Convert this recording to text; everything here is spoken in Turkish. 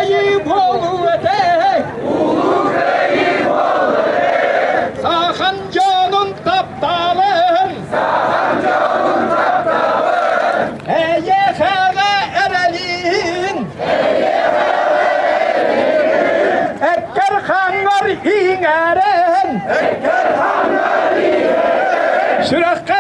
beyim oğlu ete. Sahanca'nın tapdalın. EYF'ye erelin. Ekker hanlar ingeren. Sürekli